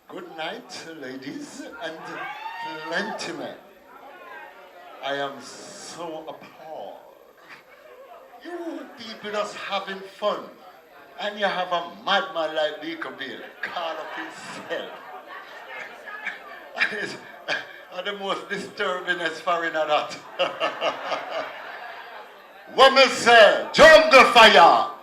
Good night, ladies and gentlemen. I am so appalled. You people just having fun. And you have a madman like Beaker Bill call up himself. And the most disturbing as far in that. What me say? Jungle Fire!